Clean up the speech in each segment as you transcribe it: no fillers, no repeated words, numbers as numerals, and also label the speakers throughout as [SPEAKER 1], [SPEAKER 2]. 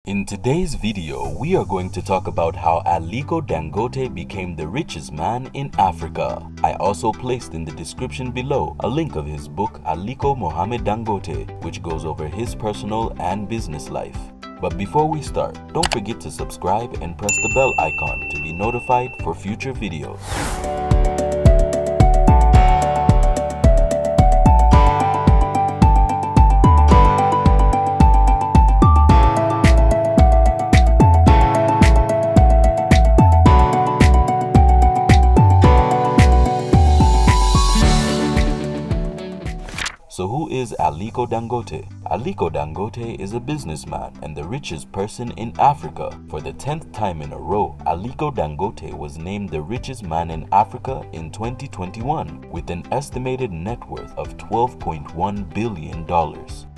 [SPEAKER 1] In today's video, we are going to talk about how Aliko Dangote became the richest man in Africa. I also placed in the description below a link of his book Aliko Mohammed Dangote, which goes over his personal and business life. But before we start, don't forget to subscribe and press the bell icon to be notified for future videos. So who is Aliko Dangote? Aliko Dangote is a businessman and the richest person in Africa. For the 10th time in a row, Aliko Dangote was named the richest man in Africa in 2021 with an estimated net worth of $12.1 billion.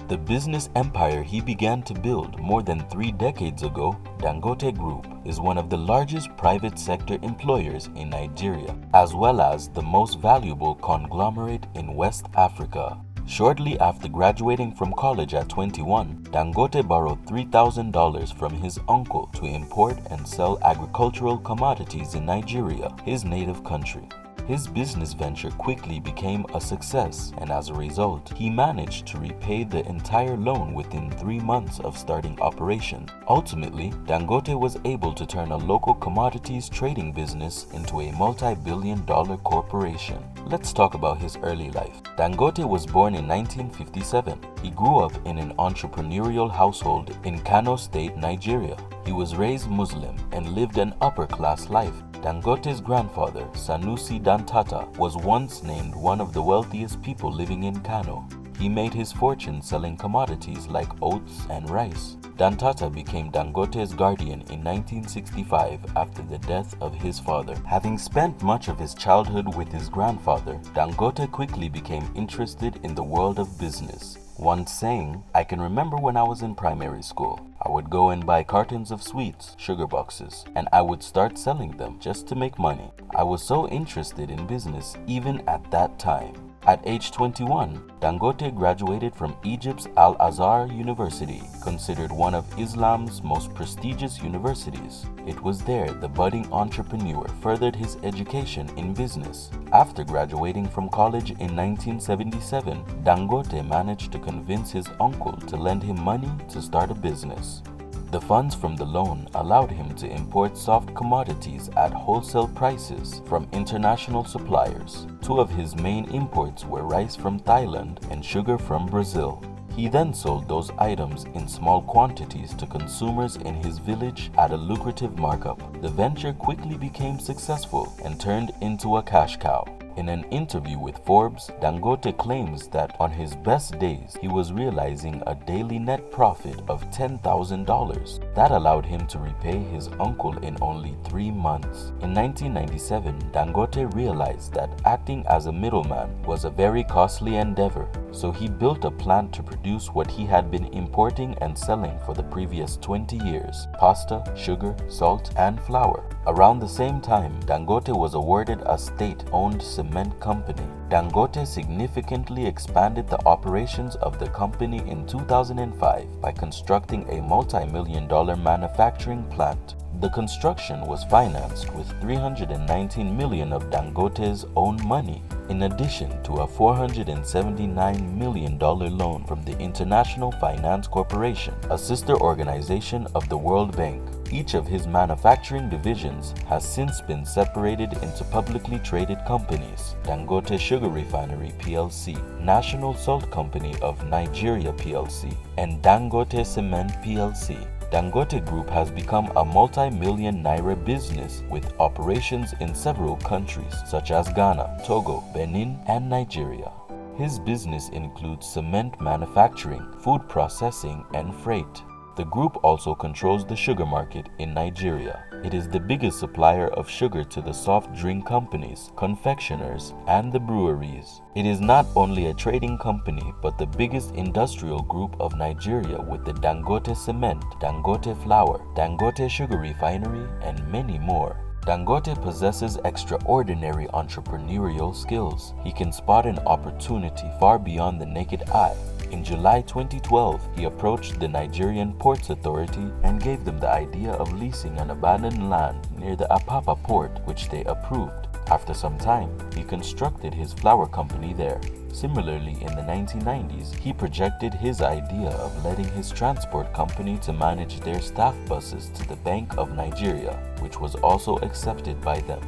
[SPEAKER 1] The business empire he began to build more than 3 decades ago, Dangote Group, is one of the largest private sector employers in Nigeria, as well as the most valuable conglomerate in West Africa. Shortly after graduating from college at 21, Dangote borrowed $3,000 from his uncle to import and sell agricultural commodities in Nigeria, his native country. His business venture quickly became a success, and as a result, he managed to repay the entire loan within 3 months of starting operation. Ultimately, Dangote was able to turn a local commodities trading business into a multi-billion-dollar corporation. Let's talk about his early life. Dangote was born in 1957. He grew up in an entrepreneurial household in Kano State, Nigeria. He was raised Muslim and lived an upper-class life. Dangote's grandfather, Sanusi Dantata, was once named one of the wealthiest people living in Kano. He made his fortune selling commodities like oats and rice. Dantata became Dangote's guardian in 1965 after the death of his father. Having spent much of his childhood with his grandfather, Dangote quickly became interested in the world of business. Once saying, "I can remember when I was in primary school. I would go and buy cartons of sweets, sugar boxes, and I would start selling them just to make money. I was so interested in business even at that time." At age 21, Dangote graduated from Egypt's Al-Azhar University, considered one of Islam's most prestigious universities. It was there the budding entrepreneur furthered his education in business. After graduating from college in 1977, Dangote managed to convince his uncle to lend him money to start a business. The funds from the loan allowed him to import soft commodities at wholesale prices from international suppliers. 2 of his main imports were rice from Thailand and sugar from Brazil. He then sold those items in small quantities to consumers in his village at a lucrative markup. The venture quickly became successful and turned into a cash cow. In an interview with Forbes, Dangote claims that on his best days, he was realizing a daily net profit of $10,000. That allowed him to repay his uncle in only 3 months. In 1997, Dangote realized that acting as a middleman was a very costly endeavor, so he built a plant to produce what he had been importing and selling for the previous 20 years: pasta, sugar, salt, and flour. Around the same time, Dangote was awarded a state-owned cement company. Dangote significantly expanded the operations of the company in 2005 by constructing a multi-million-dollar manufacturing plant. The construction was financed with $319 million of Dangote's own money, in addition to a $479 million loan from the International Finance Corporation, a sister organization of the World Bank. Each of his manufacturing divisions has since been separated into publicly traded companies: Dangote Sugar Refinery PLC, National Salt Company of Nigeria PLC, and Dangote Cement PLC. Dangote Group has become a multi-million naira business with operations in several countries such as Ghana, Togo, Benin, and Nigeria. His business includes cement manufacturing, food processing, and freight. The group also controls the sugar market in Nigeria. It is the biggest supplier of sugar to the soft drink companies, confectioners, and the breweries. It is not only a trading company, but the biggest industrial group of Nigeria with the Dangote Cement, Dangote Flour, Dangote Sugar Refinery, and many more. Dangote possesses extraordinary entrepreneurial skills. He can spot an opportunity far beyond the naked eye. In July 2012, he approached the Nigerian Ports Authority and gave them the idea of leasing an abandoned land near the Apapa port, which they approved. After some time, he constructed his flour company there. Similarly, in the 1990s, he projected his idea of letting his transport company to manage their staff buses to the Bank of Nigeria, which was also accepted by them.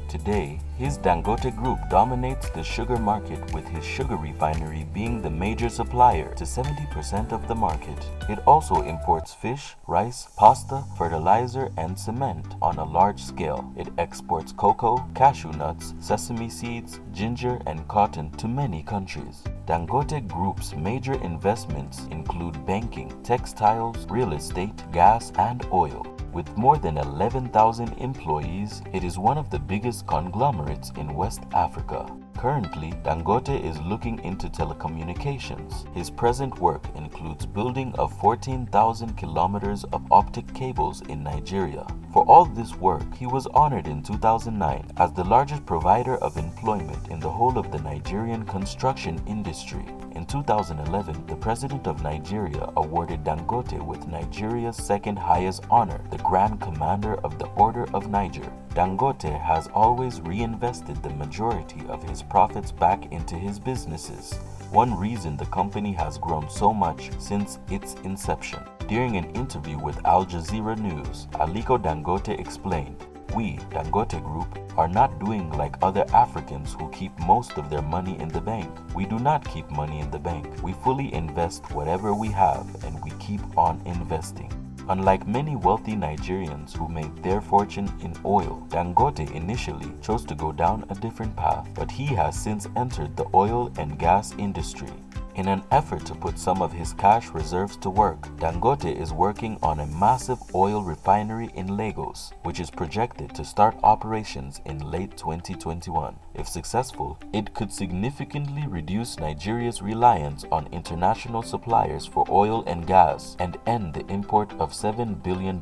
[SPEAKER 1] Today, his Dangote Group dominates the sugar market, with his sugar refinery being the major supplier to 70% of the market. It also imports fish, rice, pasta, fertilizer, and cement on a large scale. It exports cocoa, cashew nuts, sesame seeds, ginger, and cotton to many countries. Dangote Group's major investments include banking, textiles, real estate, gas, and oil. With more than 11,000 employees, it is one of the biggest conglomerates in West Africa. Currently, Dangote is looking into telecommunications. His present work includes building of 14,000 kilometers of optic cables in Nigeria. For all this work, he was honored in 2009 as the largest provider of employment in the whole of the Nigerian construction industry. In 2011, the President of Nigeria awarded Dangote with Nigeria's second highest honor, the Grand Commander of the Order of Niger. Dangote has always reinvested the majority of his profits back into his businesses. One reason the company has grown so much since its inception. During an interview with Al Jazeera News, Aliko Dangote explained, "We, Dangote Group, are not doing like other Africans who keep most of their money in the bank. We do not keep money in the bank. We fully invest whatever we have, and we keep on investing." Unlike many wealthy Nigerians who made their fortune in oil, Dangote initially chose to go down a different path, but he has since entered the oil and gas industry. In an effort to put some of his cash reserves to work, Dangote is working on a massive oil refinery in Lagos, which is projected to start operations in late 2021. If successful, it could significantly reduce Nigeria's reliance on international suppliers for oil and gas and end the import of $7 billion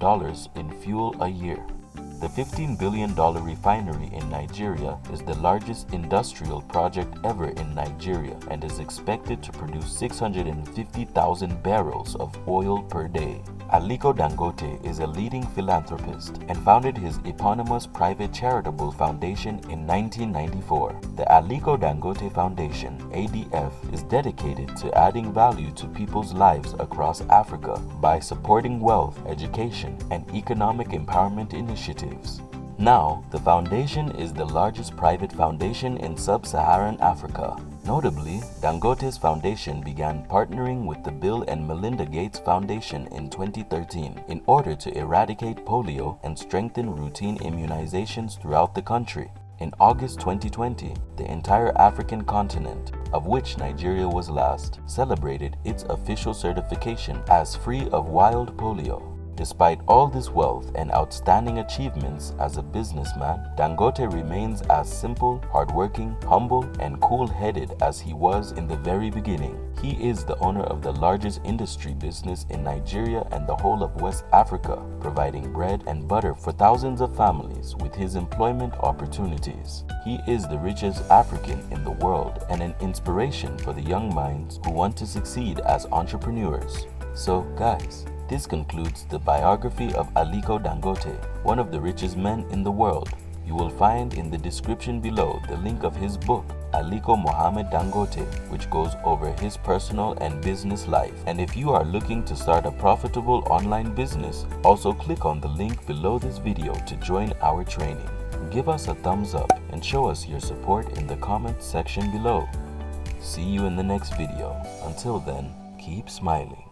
[SPEAKER 1] in fuel a year. The $15 billion refinery in Nigeria is the largest industrial project ever in Nigeria and is expected to produce 650,000 barrels of oil per day. Aliko Dangote is a leading philanthropist and founded his eponymous private charitable foundation in 1994. The Aliko Dangote Foundation, ADF, is dedicated to adding value to people's lives across Africa by supporting wealth, education, and economic empowerment initiatives. Now, the foundation is the largest private foundation in sub-Saharan Africa. Notably, Dangote's foundation began partnering with the Bill and Melinda Gates Foundation in 2013 in order to eradicate polio and strengthen routine immunizations throughout the country. In August 2020, the entire African continent, of which Nigeria was last, celebrated its official certification as free of wild polio. Despite all this wealth and outstanding achievements as a businessman, Dangote remains as simple, hardworking, humble, and cool-headed as he was in the very beginning. He is the owner of the largest industry business in Nigeria and the whole of West Africa, providing bread and butter for thousands of families with his employment opportunities. He is the richest African in the world and an inspiration for the young minds who want to succeed as entrepreneurs. So, guys, this concludes the biography of Aliko Dangote, one of the richest men in the world. You will find in the description below the link of his book, Aliko Mohammed Dangote, which goes over his personal and business life. And if you are looking to start a profitable online business, also click on the link below this video to join our training. Give us a thumbs up and show us your support in the comment section below. See you in the next video. Until then, keep smiling.